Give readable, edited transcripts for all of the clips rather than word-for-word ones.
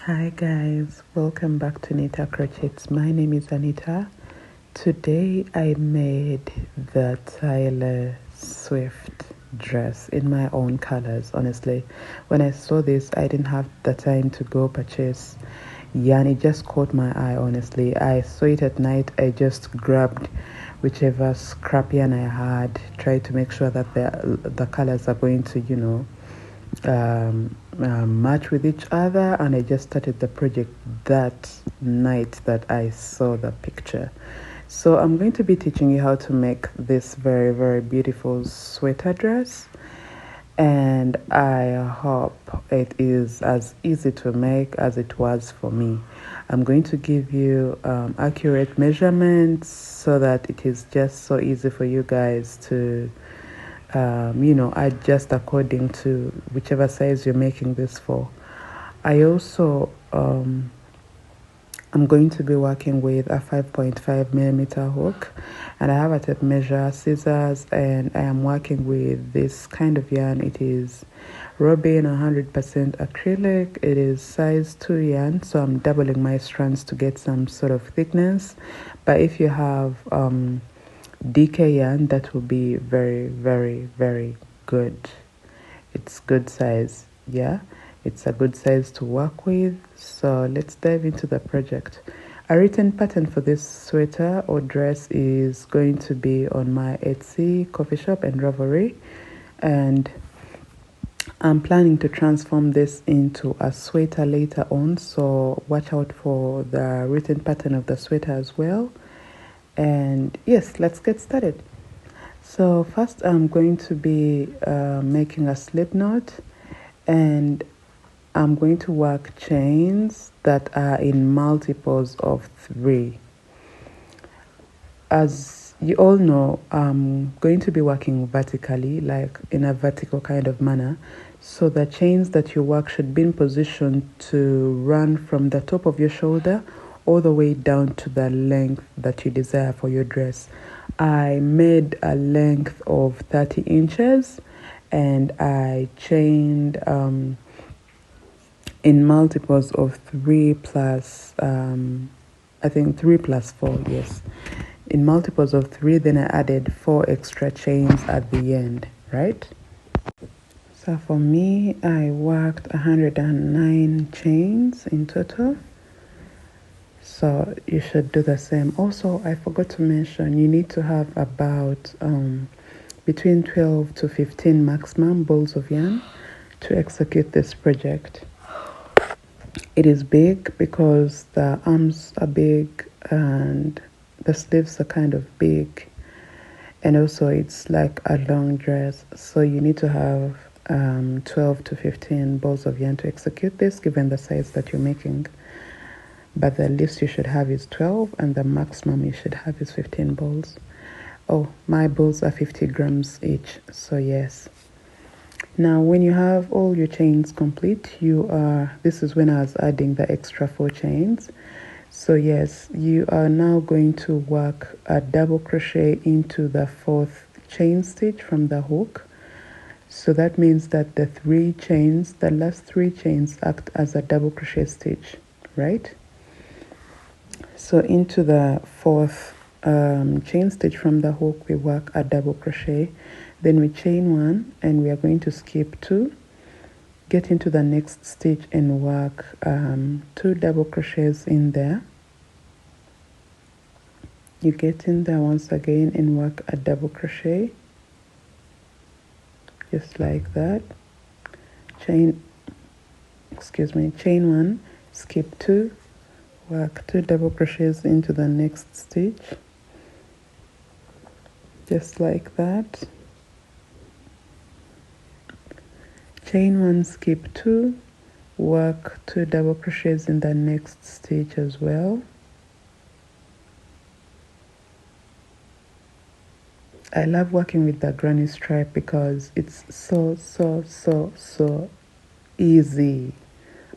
Hi guys, welcome back to Nitah Crochets. My name is Anita. Today I made the Taylor Swift dress in my own colors. Honestly, when I saw this, I didn't have the time to go purchase yarn. It just caught my eye. Honestly, I saw it at night. I just grabbed whichever scrap yarn I had, tried to make sure that the colors are going to, match with each other, and I just started the project that night that I saw the picture. So I'm going to be teaching you how to make this very, very beautiful sweater dress, and I hope it is as easy to make as it was for me. I'm going to give you accurate measurements so that it is just so easy for you guys to adjust according to whichever size you're making this for. I also I'm going to be working with a 5.5 millimeter hook, and I have a tape measure, scissors, and I am working with this kind of yarn. It is Robin 100% acrylic. It is size 2 yarn, so I'm doubling my strands to get some sort of thickness. But if you have DK yarn, that will be very, very, very good. It's good size. Yeah, it's a good size to work with. So let's dive into the project. A written pattern for this sweater or dress is going to be on my Etsy, coffee shop, and Ravelry, and I'm planning to transform this into a sweater later on, so watch out for the written pattern of the sweater as well. And yes, let's get started. So first I'm going to be making a slip knot, and I'm going to work chains that are in multiples of 3. As you all know, I'm going to be working vertically, like in a vertical kind of manner. So the chains that you work should be in position to run from the top of your shoulder all the way down to the length that you desire for your dress. I made a length of 30 inches, and I chained in multiples of 3 plus, I think 3 plus 4, yes. In multiples of 3, then I added 4 extra chains at the end, right? So for me, I worked 109 chains in total. So you should do the same. Also, I forgot to mention, you need to have about between 12 to 15 maximum balls of yarn to execute this project. It is big because the arms are big and the sleeves are kind of big, and also it's like a long dress, so you need to have 12 to 15 balls of yarn to execute this given the size that you're making. But the least you should have is 12, and the maximum you should have is 15 balls. Oh, my balls are 50 grams each, so yes. Now when you have all your chains complete, this is when I was adding the extra 4 chains. So yes, you are now going to work a double crochet into the 4th chain stitch from the hook. So that means that the last 3 chains act as a double crochet stitch, right? So into the 4th chain stitch from the hook, we work a double crochet, then we chain 1, and we are going to skip 2, get into the next stitch and work 2 double crochets in there. You get in there once again and work a double crochet, just like that. Chain 1, skip 2, work 2 double crochets into the next stitch, just like that. Chain 1, skip 2, work 2 double crochets in the next stitch as well. I love working with the granny stripe because it's so easy.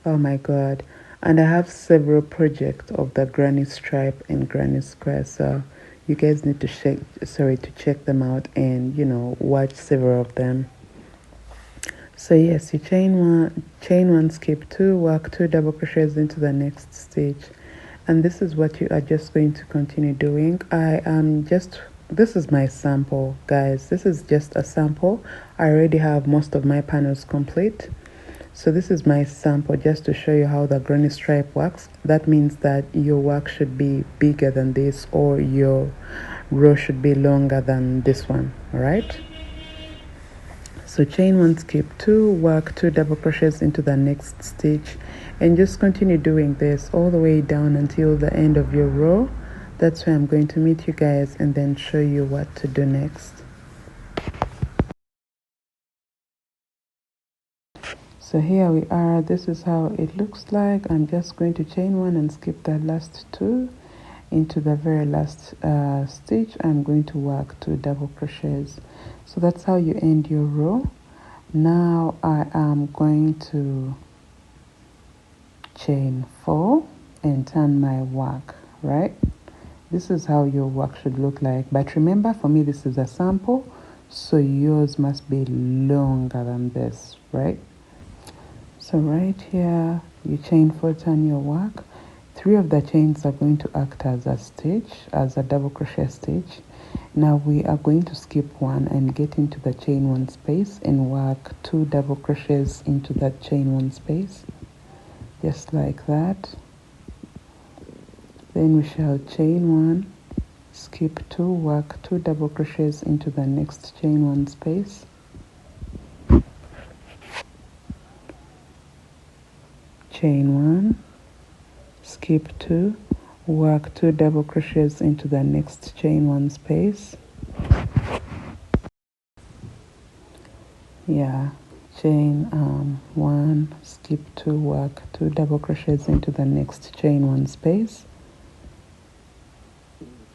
Oh my god. And I have several projects of the granny stripe and granny square, so you guys need to check them out and watch several of them. So yes, you chain one, skip two, work two double crochets into the next stitch, and this is what you are just going to continue doing. This is my sample, guys. This is just a sample. I already have most of my panels complete, so this is my sample just to show you how the granny stripe works. That means that your work should be bigger than this, or your row should be longer than this one. All right, so chain one, skip two, work two double crochets into the next stitch, and just continue doing this all the way down until the end of your row. That's where I'm going to meet you guys and then show you what to do next. So here we are. This is how it looks like. I'm just going to chain one and skip the last two. Into the very last stitch, I'm going to work two double crochets. So that's how you end your row. Now I am going to chain four and turn my work, right? This is how your work should look like. But remember, for me, this is a sample, so yours must be longer than this, right? So right here, you chain four, turn your work. Three of the chains are going to act as a stitch, as a double crochet stitch. Now we are going to skip one and get into the chain one space and work two double crochets into that chain one space, just like that. Then we shall chain one, skip two, work two double crochets into the next chain one space. Chain one, skip two, work two double crochets into the next chain one space. Chain one, skip two, work two double crochets into the next chain one space.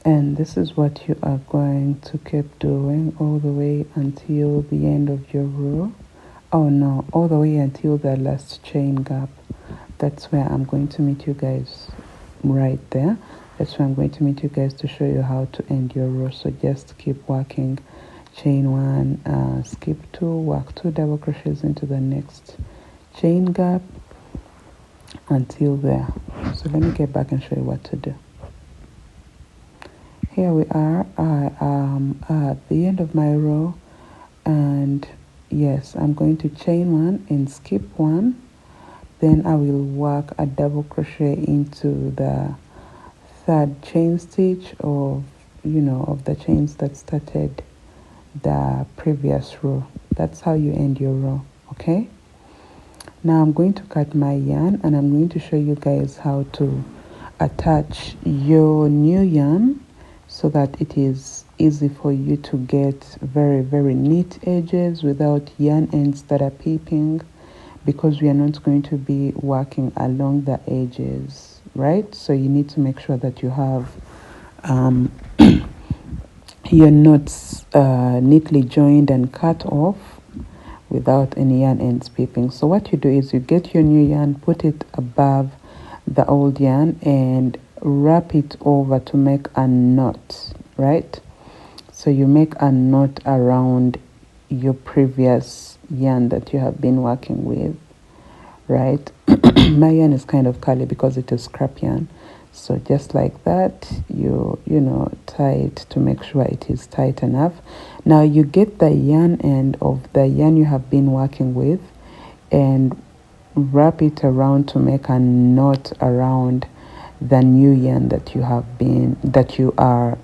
And this is what you are going to keep doing all the way until the end of your row. Oh no, all the way until the last chain gap. That's where I'm going to meet you guys, right there. That's where I'm going to meet you guys to show you how to end your row. So just keep working. Chain one, skip two, work two double crochets into the next chain gap until there. So let me get back and show you what to do. Here we are. I am at the end of my row, and yes, I'm going to chain one and skip one. Then I will work a double crochet into the third chain stitch of the chains that started the previous row. That's how you end your row. Okay, now I'm going to cut my yarn and I'm going to show you guys how to attach your new yarn so that it is easy for you to get very, very neat edges without yarn ends that are peeping, because we are not going to be working along the edges, right? So you need to make sure that you have your knots neatly joined and cut off without any yarn ends peeping. So what you do is you get your new yarn, put it above the old yarn and wrap it over to make a knot, right? So you make a knot around your previous yarn that you have been working with, right? My yarn is kind of curly because it is scrap yarn. So just like that, you tie it to make sure it is tight enough. Now you get the yarn end of the yarn you have been working with and wrap it around to make a knot around the new yarn that you are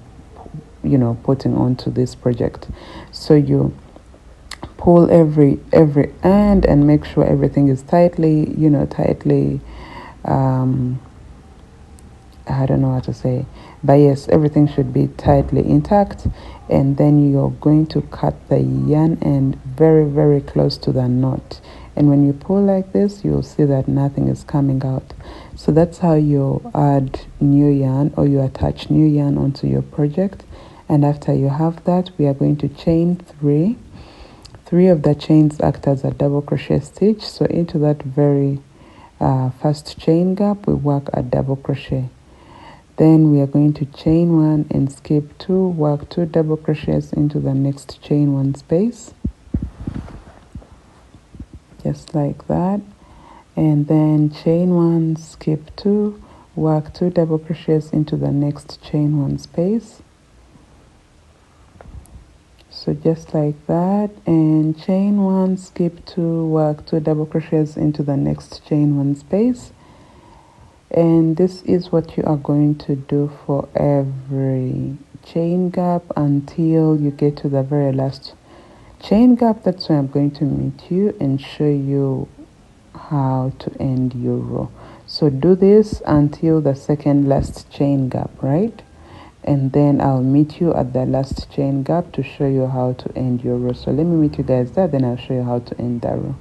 putting onto this project. So you pull every end and make sure everything is tightly I don't know how to say, but yes, everything should be tightly intact. And then you're going to cut the yarn end very, very close to the knot. And when you pull like this, you'll see that nothing is coming out. So that's how you add new yarn, or you attach new yarn onto your project. And after you have that, we are going to chain three. Three of the chains act as a double crochet stitch. So into that very first chain gap, we work a double crochet. Then we are going to chain one and skip two, work two double crochets into the next chain one space. just like that. And then chain 1, skip 2, work 2 double crochets into the next chain 1 space. So just like that, and chain 1, skip 2, work 2 double crochets into the next chain 1 space. And this is what you are going to do for every chain gap until you get to the very last chain gap. That's where I'm going to meet you and show you how to end your row. So do this until the second last chain gap, right? And then I'll meet you at the last chain gap to show you how to end your row. So let me meet you guys there, then I'll show you how to end that row.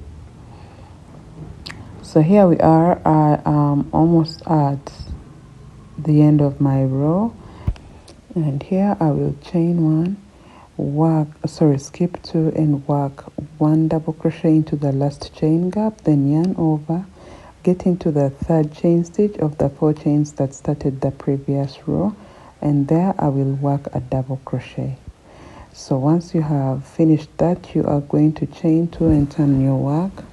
So here we are. I am almost at the end of my row, and here I will chain 1, skip 2 and work 1 double crochet into the last chain gap, then yarn over, get into the third chain stitch of the 4 chains that started the previous row, and there I will work a double crochet. So once you have finished that, you are going to chain 2 and turn your work.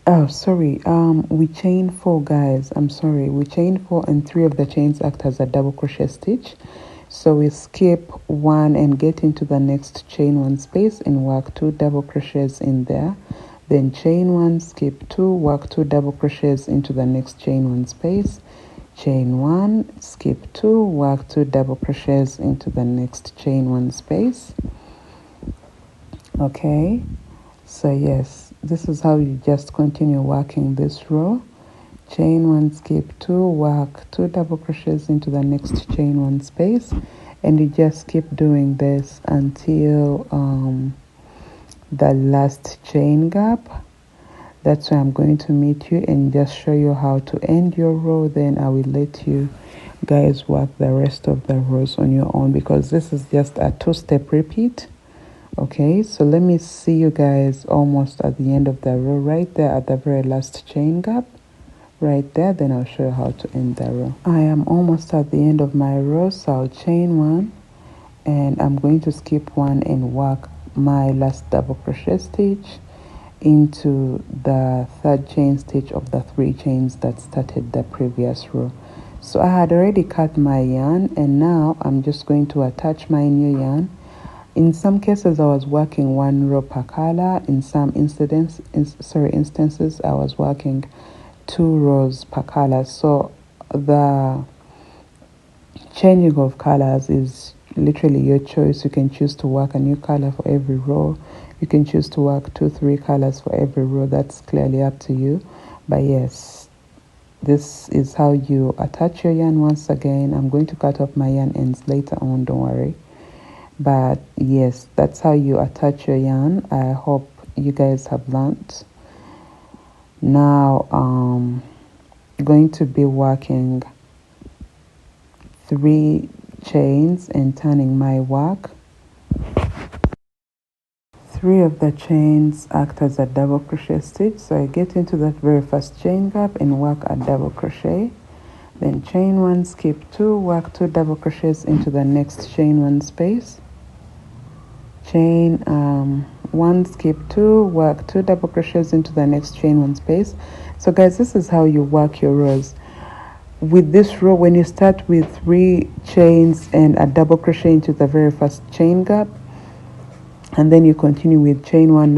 Oh, sorry, we chain 4, guys. I'm sorry, we chain 4 and 3 of the chains act as a double crochet stitch. So we skip 1 and get into the next chain 1 space and work 2 double crochets in there. Then chain 1, skip 2, work 2 double crochets into the next chain 1 space. Chain 1, skip 2, work 2 double crochets into the next chain 1 space. Okay, so yes, this is how you just continue working this row. Chain 1, skip 2, work 2 double crochets into the next chain 1 space, and you just keep doing this until the last chain gap. That's where I'm going to meet you and just show you how to end your row. Then I will let you guys work the rest of the rows on your own, because this is just a 2-step repeat. Okay, so let me see you guys almost at the end of the row, right there at the very last chain gap, right there. Then I'll show you how to end the row. I am almost at the end of my row, so I'll chain 1 and I'm going to skip 1 and work my last double crochet stitch into the third chain stitch of the 3 chains that started the previous row. So I had already cut my yarn, and now I'm just going to attach my new yarn. In some cases I was working 1 row per color. In some instances I was working 2 rows per color. So the changing of colors is literally your choice. You can choose to work a new color for every row. You can choose to work 2-3 colors for every row. That's clearly up to you. But yes, this is how you attach your yarn. Once again, I'm going to cut off my yarn ends later on, don't worry. But yes, that's how you attach your yarn. I hope you guys have learned. Now going to be working 3 chains and turning my work. 3 of the chains act as a double crochet stitch, so I get into that very first chain gap and work a double crochet. Then chain 1, skip 2, work 2 double crochets into the next chain 1 space. Chain 1, skip 2, work 2 double crochets into the next chain 1 space. So guys, this is how you work your rows. With this row, when you start with 3 chains and a double crochet into the very first chain gap, and then you continue with chain 1,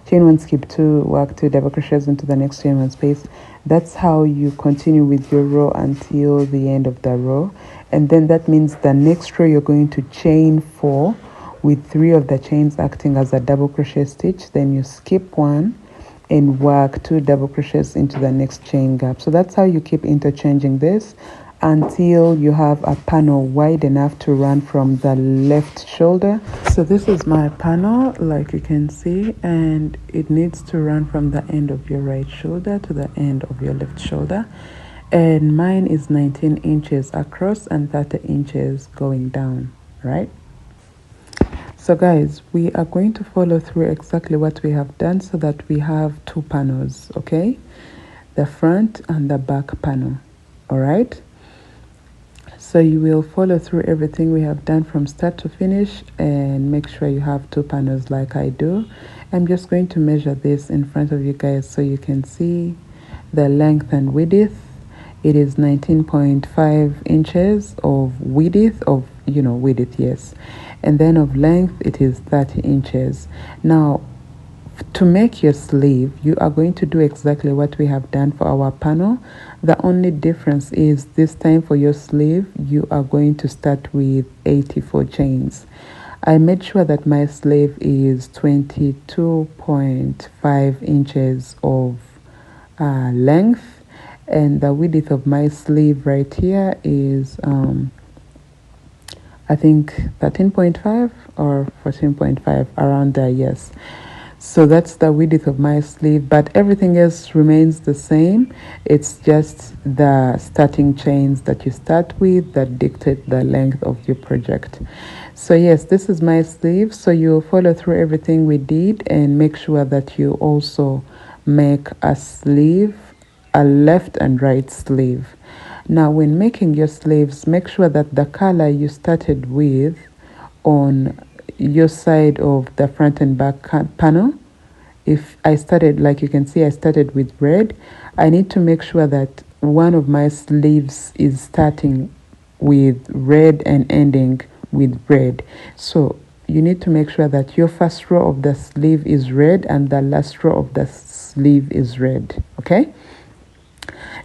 chain 1, skip 2, work 2 double crochets into the next chain 1 space. That's how you continue with your row until the end of the row. And then that means the next row you're going to chain 4 with 3 of the chains acting as a double crochet stitch. Then you skip 1 and work 2 double crochets into the next chain gap. So that's how you keep interchanging this until you have a panel wide enough to run from the left shoulder. So this is my panel, like you can see, and it needs to run from the end of your right shoulder to the end of your left shoulder. And mine is 19 inches across and 30 inches going down, right? So guys, we are going to follow through exactly what we have done so that we have 2 panels, okay? The front and the back panel, all right? So you will follow through everything we have done from start to finish, and make sure you have 2 panels like I do. I'm just going to measure this in front of you guys so you can see the length and width. It is 19.5 inches of width, yes, and then of length it is 30 inches. Now, to make your sleeve, you are going to do exactly what we have done for our panel. The only difference is this time for your sleeve, you are going to start with 84 chains. I made sure that my sleeve is 22.5 inches of length, and the width of my sleeve right here is I think 13.5 or 14.5, around there, yes. So that's the width of my sleeve, but everything else remains the same. It's just the starting chains that you start with that dictate the length of your project. So yes, this is my sleeve. So you'll follow through everything we did and make sure that you also make a sleeve, a left and right sleeve. Now, when making your sleeves, make sure that the color you started with on your side of the front and back panel, if I started, like you can see, I started with red, I need to make sure that one of my sleeves is starting with red and ending with red. So you need to make sure that your first row of the sleeve is red and the last row of the sleeve is red, okay?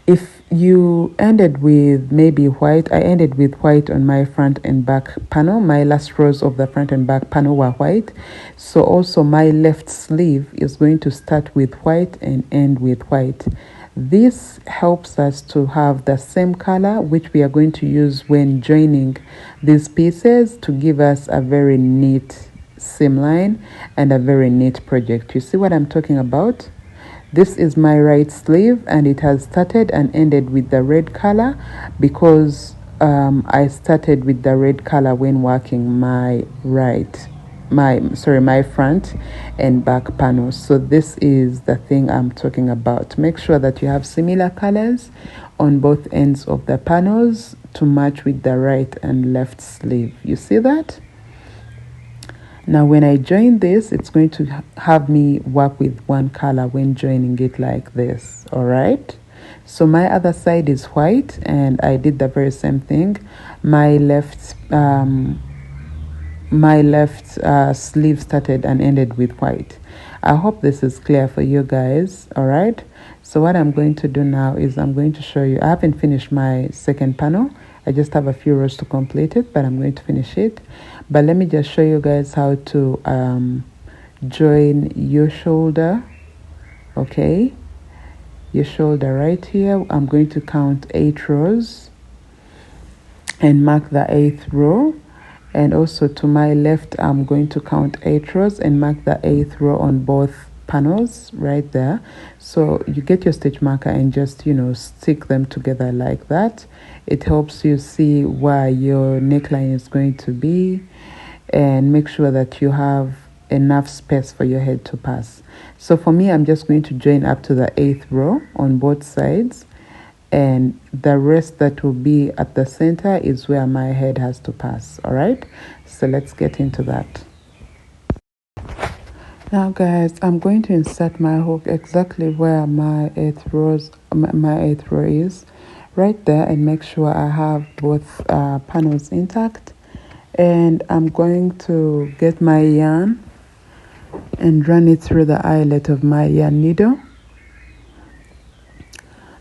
If you ended with maybe white, I ended with white on my front and back panel. My last rows of the front and back panel were white. So also my left sleeve is going to start with white and end with white. This helps us to have the same color, which we are going to use when joining these pieces to give us a very neat seam line and a very neat project. You see what I'm talking about? This is my right sleeve, and it has started and ended with the red color because I started with the red color when working my front and back panels. So this is the thing I'm talking about. Make sure that you have similar colors on both ends of the panels to match with the right and left sleeve. You see that? Now, when I join this, it's going to have me work with one color when joining it like this, all right? So my other side is white, and I did the very same thing. My left sleeve started and ended with white. I hope this is clear for you guys, all right? So what I'm going to do now is I'm going to show you. I haven't finished my second panel. I just have a few rows to complete it, but I'm going to finish it. But let me just show you guys how to join your shoulder, okay? Your shoulder right here. I'm going to count 8 rows and mark the 8th row. And also to my left, I'm going to count 8 rows and mark the 8th row on both panels right there. So you get your stitch marker and just, stick them together like that. It helps you see where your neckline is going to be, and make sure that you have enough space for your head to pass. So for me, I'm just going to join up to the 8th row on both sides, and the rest that will be at the center is where my head has to pass. All right, so let's get into that. Now guys, I'm going to insert my hook exactly where my 8th row is, right there, and make sure I have both panels intact. And I'm going to get my yarn and run it through the eyelet of my yarn needle.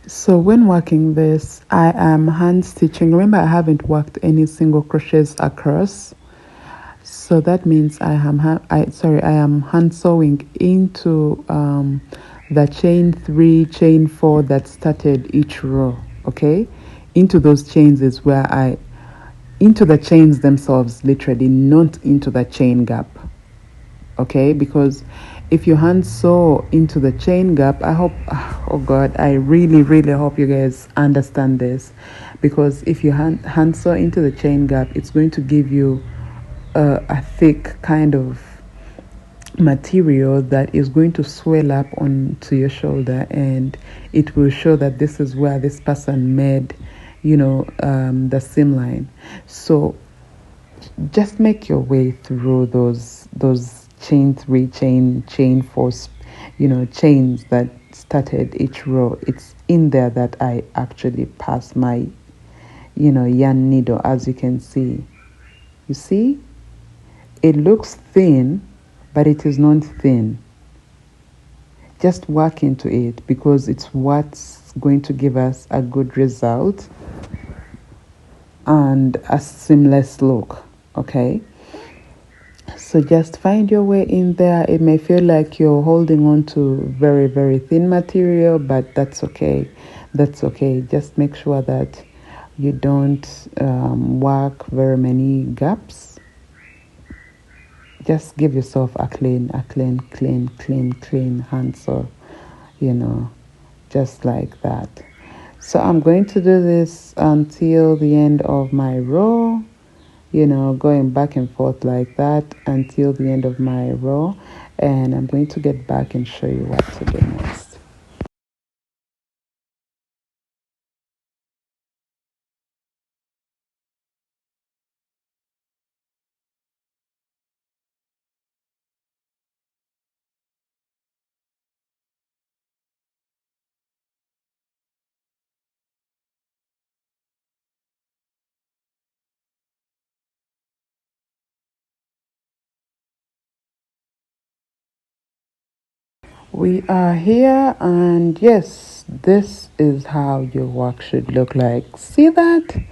So when working this, I am hand stitching. Remember, I haven't worked any single crochets across, so that means I am hand sewing into the chain 3, chain 4 that started each row. Okay, into those chains is where into the chains themselves, literally, not into the chain gap. Okay, because if you hand sew into the chain gap, I hope, oh God, I really hope you guys understand this, because if you hand sew into the chain gap, it's going to give you a thick kind of material that is going to swell up onto your shoulder, and it will show that this is where this person made the seam line. So just make your way through those chain 3, chain 4, chains that started each row. It's in there that I actually pass my yarn needle. As you can see, you see it looks thin, but it is not thin. Just work into it, because it's what's going to give us a good result and a seamless look. Okay, so just find your way in there. It may feel like you're holding on to very, very thin material, but that's okay. Just make sure that you don't work very many gaps. Just give yourself a clean hand saw, just like that. So I'm going to do this until the end of my row, going back and forth like that until the end of my row, and I'm going to get back and show you what to do next. We are here, and yes, this is how your work should look like. See that?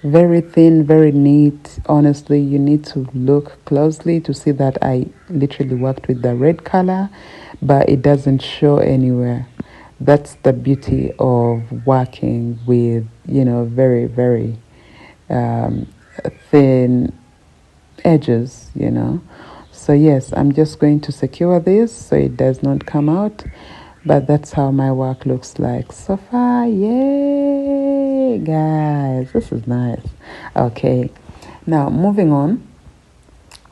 Very thin, very neat. Honestly, you need to look closely to see that I literally worked with the red color, but it doesn't show anywhere. That's the beauty of working with, very, very thin edges. So yes, I'm just going to secure this so it does not come out, but that's how my work looks like so far. Yay, guys, this is nice. Okay, now moving on.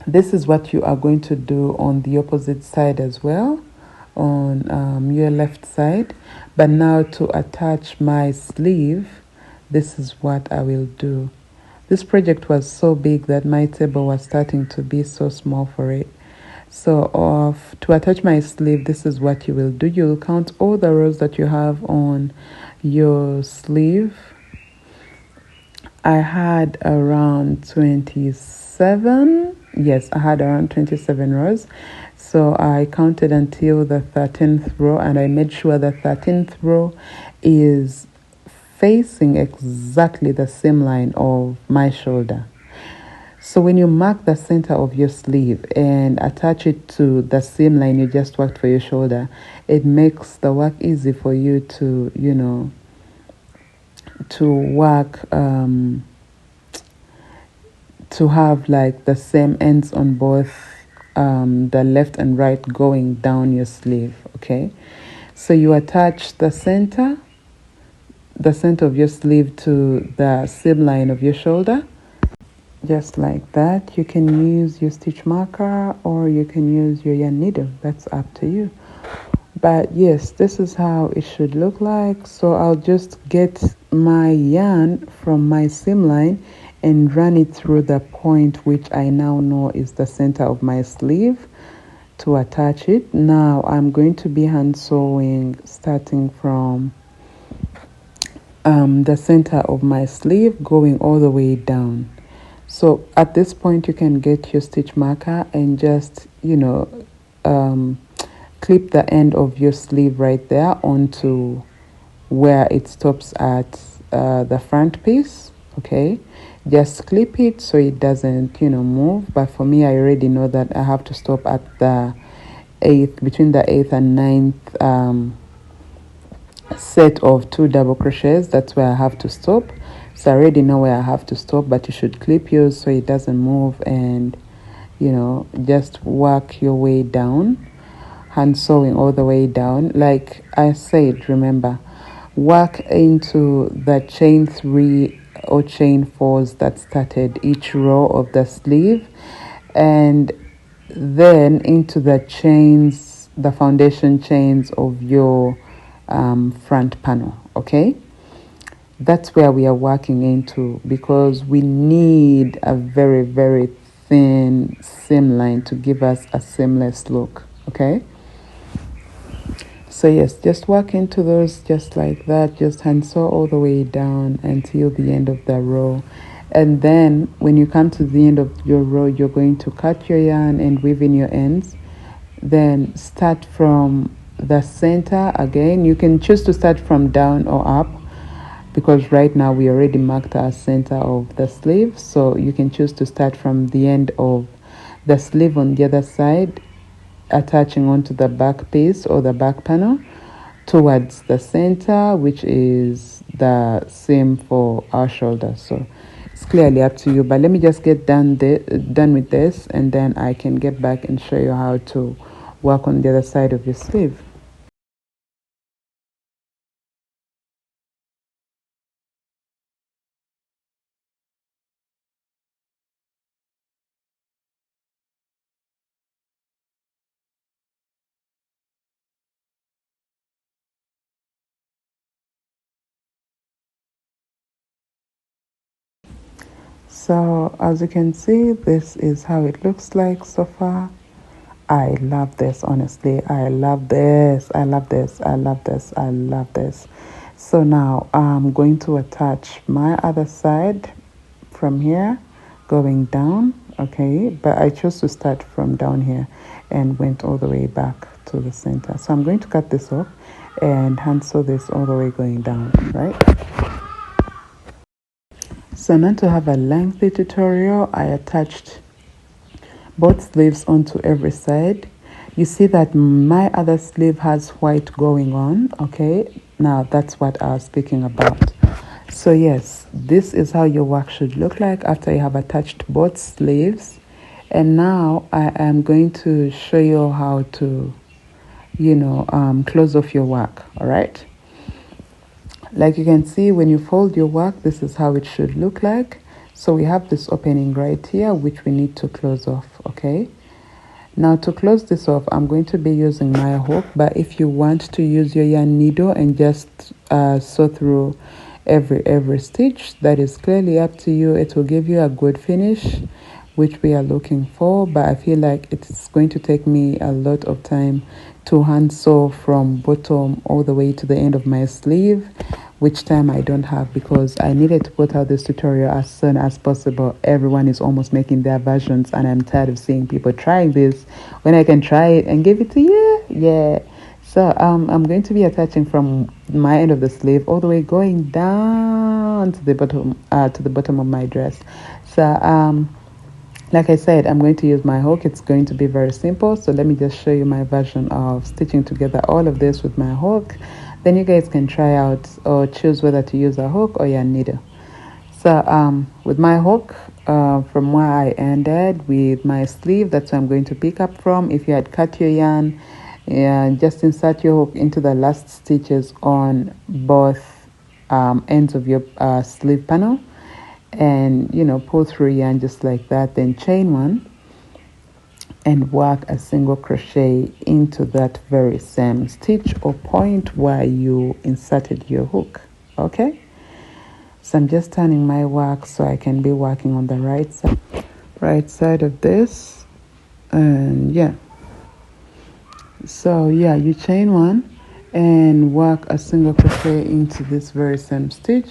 This is what you are going to do on the opposite side as well, on your left side. But now to attach my sleeve, this is what I will do. This project was so big that my table was starting to be so small for it. So to attach my sleeve, this is what you will do. You will count all the rows that you have on your sleeve. I had around 27. Yes, I had around 27 rows. So I counted until the 13th row, and I made sure the 13th row is facing exactly the same line of my shoulder. So when you mark the center of your sleeve and attach it to the same line you just worked for your shoulder, it makes the work easy for you to, to work, to have like the same ends on both the left and right going down your sleeve. Okay, so you attach the center of your sleeve to the seam line of your shoulder, just like that. You can use your stitch marker or you can use your yarn needle, that's up to you. But yes, this is how it should look like. So I'll just get my yarn from my seam line and run it through the point which I now know is the center of my sleeve to attach it. Now I'm going to be hand sewing starting from the center of my sleeve going all the way down. So at this point you can get your stitch marker and just clip the end of your sleeve right there onto where it stops at the front piece. Okay, just clip it so it doesn't move. But for me, I already know that I have to stop at the 8th, between the 8th and 9th set of 2 double crochets. That's where I have to stop. So I already know where I have to stop, but you should clip yours so it doesn't move, and just work your way down, hand sewing all the way down. Like I said, remember, work into the chain 3 or chain 4s that started each row of the sleeve, and then into the chains, the foundation chains of your front panel. Okay, that's where we are working into, because we need a very, very thin seam line to give us a seamless look. Okay, so yes, just work into those just like that. Just hand sew all the way down until the end of the row, and then when you come to the end of your row, you're going to cut your yarn and weave in your ends. Then start from the center again. You can choose to start from down or up, because right now we already marked our center of the sleeve, so you can choose to start from the end of the sleeve on the other side, attaching onto the back piece or the back panel towards the center, which is the same for our shoulder. So it's clearly up to you, but let me just get done with this, and then I can get back and show you how to work on the other side of your sleeve. So as you can see, this is how it looks like so far. I love this, honestly. I love this. I love this. I love this. I love this. So now I'm going to attach my other side from here going down. Okay, but I chose to start from down here and went all the way back to the center. So I'm going to cut this off and hand sew this all the way going down, right? So now, to have a lengthy tutorial, I attached both sleeves onto every side. You see that my other sleeve has white going on. Okay, now that's what I was speaking about. So yes, this is how your work should look like after you have attached both sleeves. And now I am going to show you how to, close off your work. All right, like you can see, when you fold your work, this is how it should look like. So we have this opening right here, which we need to close off. Okay, now to close this off, I'm going to be using my hook, but if you want to use your yarn needle and just sew through every stitch, that is clearly up to you. It will give you a good finish, which we are looking for, but I feel like it's going to take me a lot of time to hand sew from bottom all the way to the end of my sleeve, which time I don't have, because I needed to put out this tutorial as soon as possible. Everyone is almost making their versions, and I'm tired of seeing people trying this when I can try it and give it to you. Yeah. So I'm going to be attaching from my end of the sleeve all the way going down to the bottom of my dress. So like I said, I'm going to use my hook. It's going to be very simple. So let me just show you my version of stitching together all of this with my hook. Then you guys can try out or choose whether to use a hook or your needle. So with my hook, from where I ended with my sleeve, that's where I'm going to pick up from. If you had cut your yarn, just insert your hook into the last stitches on both ends of your sleeve panel, and pull through yarn just like that, then chain one and work a single crochet into that very same stitch or point where you inserted your hook. Okay, so I'm just turning my work so I can be working on the right side of this. And yeah, so yeah, you chain one and work a single crochet into this very same stitch,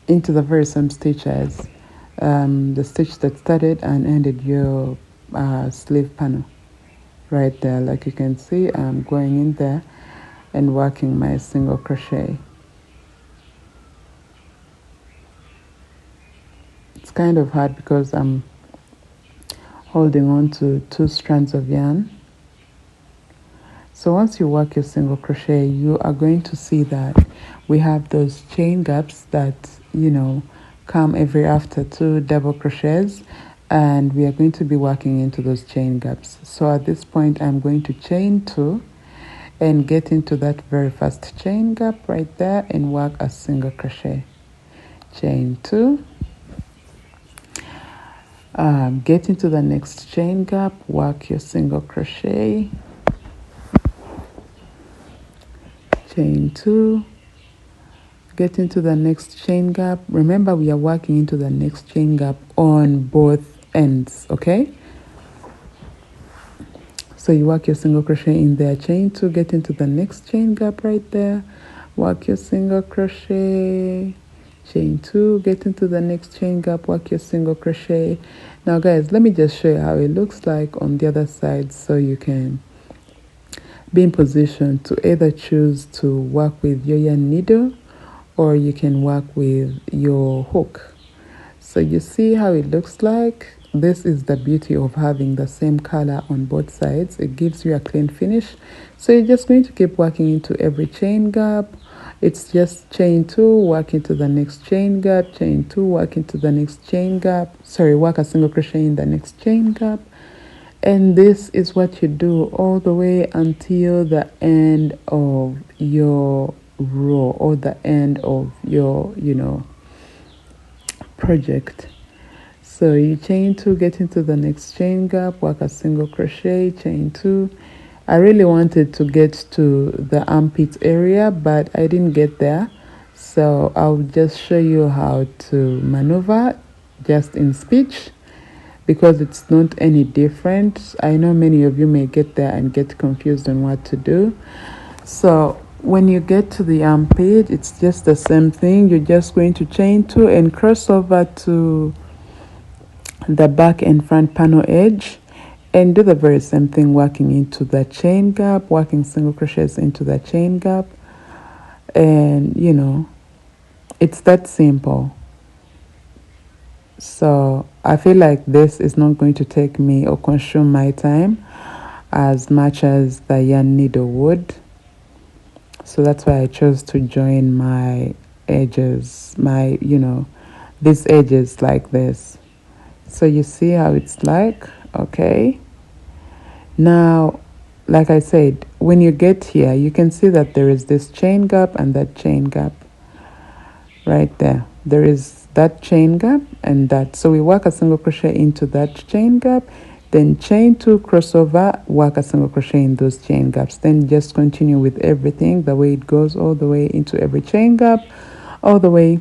into the very same stitch as the stitch that started and ended your sleeve panel right there. Like you can see, I'm going in there and working my single crochet. It's kind of hard because I'm holding on to 2 strands of yarn. So once you work your single crochet, you are going to see that we have those chain gaps that come every after 2 double crochets, and we are going to be working into those chain gaps. So at this point, I'm going to chain 2 and get into that very first chain gap right there and work a single crochet. Chain 2, get into the next chain gap, work your single crochet, chain 2, get into the next chain gap. Remember, we are working into the next chain gap on both ends, okay? So you work your single crochet in there, chain 2, get into the next chain gap right there, work your single crochet, chain 2, get into the next chain gap, work your single crochet. Now guys, let me just show you how it looks like on the other side, so you can be in position to either choose to work with your yarn needle or you can work with your hook. So you see how it looks like. This is the beauty of having the same color on both sides. It gives you a clean finish. So you're just going to keep working into every chain gap. It's just chain 2, work into the next chain gap, chain 2, work into the next chain gap. Sorry, work a single crochet in the next chain gap. And this is what you do all the way until the end of your row or the end of your, project. So you chain 2, get into the next chain gap, work a single crochet, chain 2. I really wanted to get to the armpit area, but I didn't get there. So I'll just show you how to maneuver just in speech, because it's not any different. I know many of you may get there and get confused on what to do. So when you get to the armpit, it's just the same thing. You're just going to chain 2 and cross over to the back and front panel edge and do the very same thing, working into the chain gap, working single crochets into the chain gap. And it's that simple. So I feel like this is not going to take me or consume my time as much as the yarn needle would. So that's why I chose to join my edges, these edges like this. So you see how it's like, okay? Now, like I said, when you get here, you can see that there is this chain gap and that chain gap right there. There is that chain gap and that. So we work a single crochet into that chain gap, then chain 2, crossover, work a single crochet in those chain gaps. Then just continue with everything the way it goes, all the way into every chain gap, all the way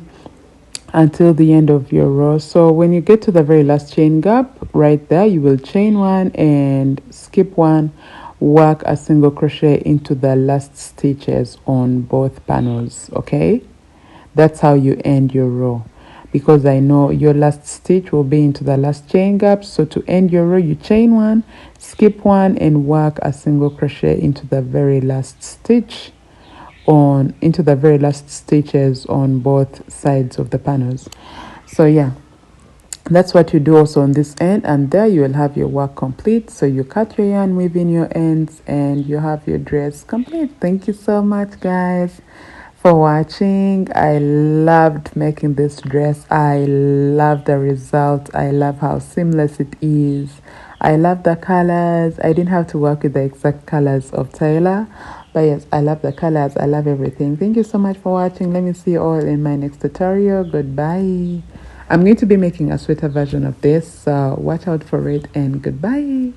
until the end of your row. So when you get to the very last chain gap right there, you will chain 1 and skip 1, work a single crochet into the last stitches on both panels, okay? That's how you end your row, because I know your last stitch will be into the last chain gap. So to end your row, you chain 1, skip 1 and work a single crochet into the very last stitch into the very last stitches on both sides of the panels. So yeah, that's what you do also on this end, and there you will have your work complete. So you cut your yarn, weave in your ends, and you have your dress complete. Thank you so much guys for watching. I loved making this dress. I love the result. I love how seamless it is. I love the colors. I didn't have to work with the exact colors of Taylor, but yes, I love the colors. I love everything. Thank you so much for watching. Let me see you all in my next tutorial. Goodbye. I'm going to be making a sweater version of this, so watch out for it, and goodbye.